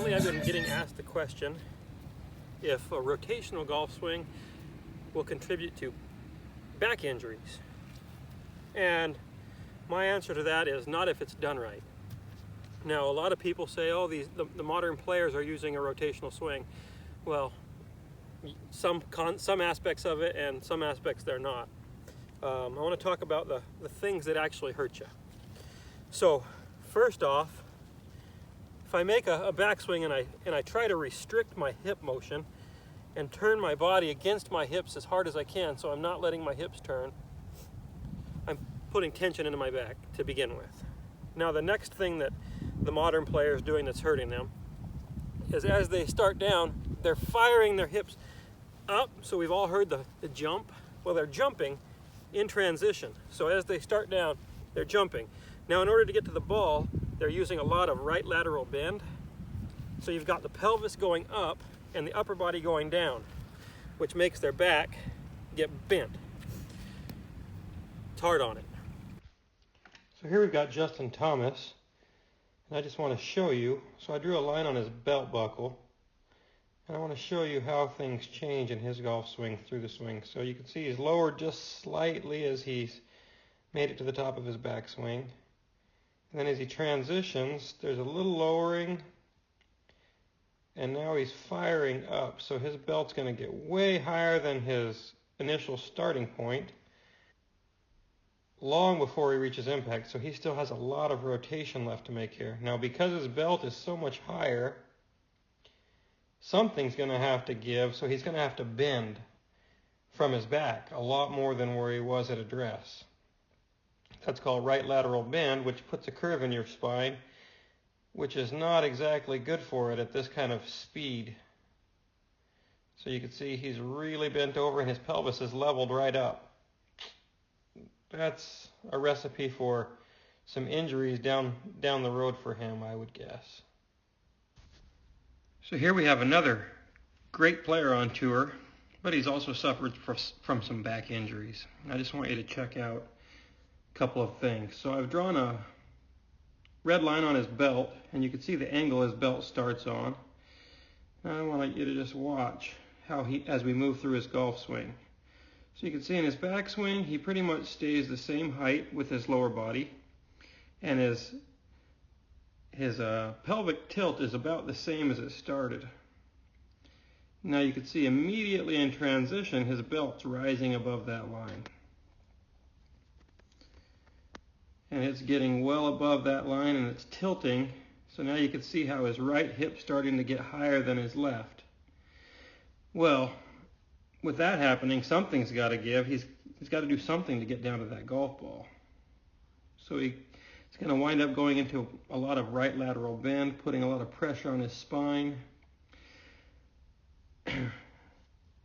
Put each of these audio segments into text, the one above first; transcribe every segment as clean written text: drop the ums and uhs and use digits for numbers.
Recently I've been getting asked the question if a rotational golf swing will contribute to back injuries. And my answer to that is not if it's done right. Now, a lot of people say, oh, the modern players are using a rotational swing. Well, some aspects of it and some aspects they're not. I want to talk about the things that actually hurt you. So, first off, if I make a backswing and I try to restrict my hip motion and turn my body against my hips as hard as I can so I'm not letting my hips turn, I'm putting tension into my back to begin with. Now the next thing that the modern player is doing that's hurting them is as they start down, they're firing their hips up. So we've all heard the jump. Well, they're jumping in transition. So as they start down, they're jumping. Now in order to get to the ball, they're using a lot of right lateral bend. So you've got the pelvis going up and the upper body going down, which makes their back get bent. It's hard on it. So here we've got Justin Thomas, and I just want to show you. So I drew a line on his belt buckle, and I want to show you how things change in his golf swing through the swing. So you can see he's lowered just slightly as he's made it to the top of his backswing. And then as he transitions, there's a little lowering, and now he's firing up. So his belt's going to get way higher than his initial starting point long before he reaches impact. So he still has a lot of rotation left to make here. Now because his belt is so much higher, something's going to have to give, so he's going to have to bend from his back a lot more than where he was at address. That's called right lateral bend, which puts a curve in your spine, which is not exactly good for it at this kind of speed. So you can see he's really bent over and his pelvis is leveled right up. That's a recipe for some injuries down the road for him, I would guess. So here we have another great player on tour, but he's also suffered from some back injuries. I just want you to check out a couple of things. So I've drawn a red line on his belt, and you can see the angle his belt starts on. Now I want you to just watch how as we move through his golf swing. So you can see in his backswing, he pretty much stays the same height with his lower body, and his pelvic tilt is about the same as it started. Now you can see immediately in transition, his belt's rising above that line. And it's getting well above that line and it's tilting. So now you can see how his right hip's starting to get higher than his left. Well, with that happening, something's got to give. He's got to do something to get down to that golf ball. So he's going to wind up going into a lot of right lateral bend, putting a lot of pressure on his spine.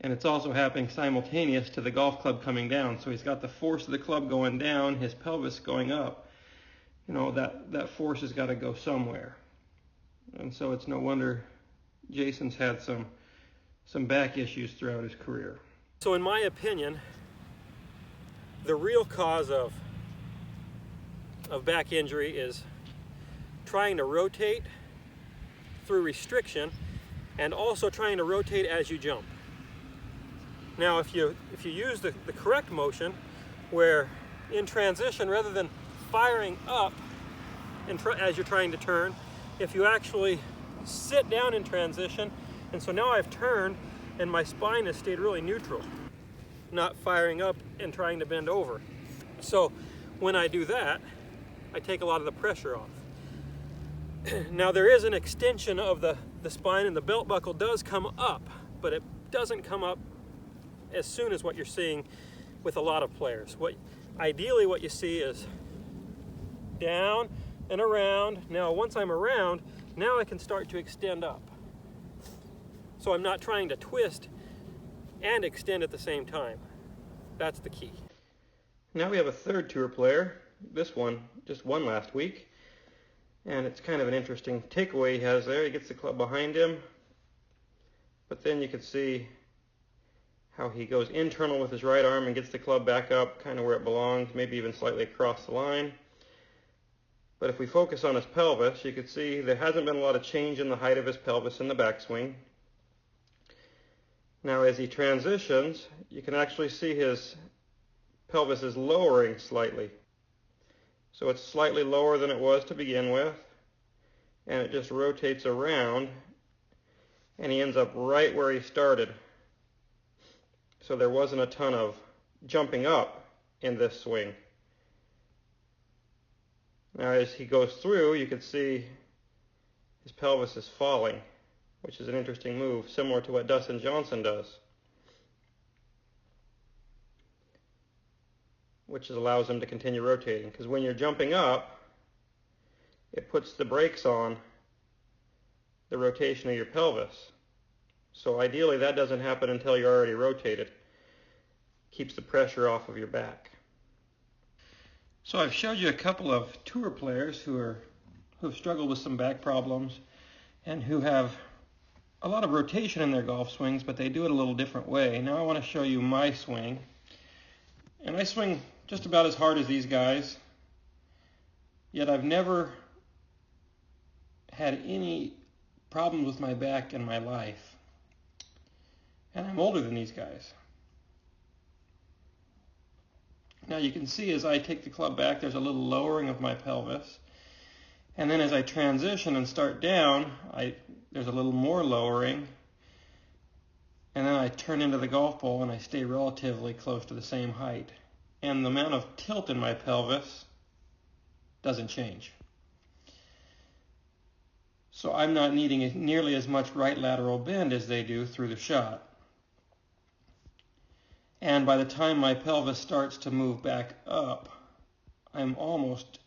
And it's also happening simultaneous to the golf club coming down. So he's got the force of the club going down, his pelvis going up. You know, that force has got to go somewhere. And so it's no wonder Jason's had some back issues throughout his career. So in my opinion, the real cause of back injury is trying to rotate through restriction and also trying to rotate as you jump. Now if you use the correct motion, where in transition, rather than firing up as you're trying to turn, if you actually sit down in transition, and so now I've turned and my spine has stayed really neutral, not firing up and trying to bend over. So when I do that, I take a lot of the pressure off. Now there is an extension of the spine, and the belt buckle does come up, but it doesn't come up as soon as what you're seeing with a lot of players. Ideally what you see is down and around. Now once I'm around, now I can start to extend up. So I'm not trying to twist and extend at the same time. That's the key. Now we have a third tour player. This one just won last week. And it's kind of an interesting takeaway he has there. He gets the club behind him. But then you can see how he goes internal with his right arm and gets the club back up kind of where it belongs, maybe even slightly across the line. But if we focus on his pelvis, you can see there hasn't been a lot of change in the height of his pelvis in the backswing. Now as he transitions, you can actually see his pelvis is lowering slightly. So it's slightly lower than it was to begin with, and it just rotates around, and he ends up right where he started. So there wasn't a ton of jumping up in this swing. Now as he goes through, you can see his pelvis is falling, which is an interesting move, similar to what Dustin Johnson does, which allows him to continue rotating. Because when you're jumping up, it puts the brakes on the rotation of your pelvis. So ideally that doesn't happen until you're already rotated. Keeps the pressure off of your back. So I've showed you a couple of tour players who've struggled with some back problems and who have a lot of rotation in their golf swings, but they do it a little different way. Now I want to show you my swing. And I swing just about as hard as these guys, yet I've never had any problems with my back in my life. And I'm older than these guys. Now you can see as I take the club back, there's a little lowering of my pelvis. And then as I transition and start down, there's a little more lowering. And then I turn into the golf ball and I stay relatively close to the same height. And the amount of tilt in my pelvis doesn't change. So I'm not needing nearly as much right lateral bend as they do through the shot. And by the time my pelvis starts to move back up, I'm almost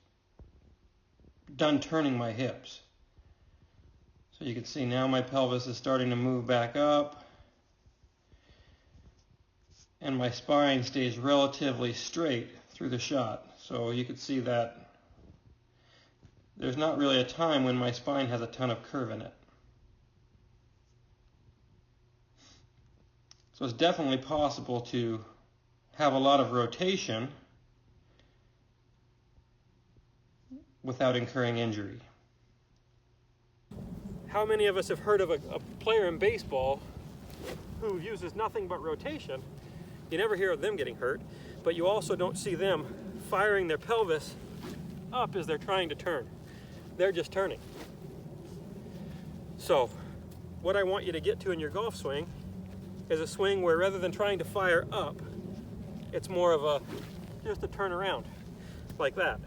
done turning my hips. So you can see now my pelvis is starting to move back up, and my spine stays relatively straight through the shot. So you can see that there's not really a time when my spine has a ton of curve in it. So it's definitely possible to have a lot of rotation without incurring injury. How many of us have heard of a player in baseball who uses nothing but rotation? You never hear of them getting hurt, but you also don't see them firing their pelvis up as they're trying to turn. They're just turning. So what I want you to get to in your golf swing is a swing where rather than trying to fire up, it's more of just a turn around, like that.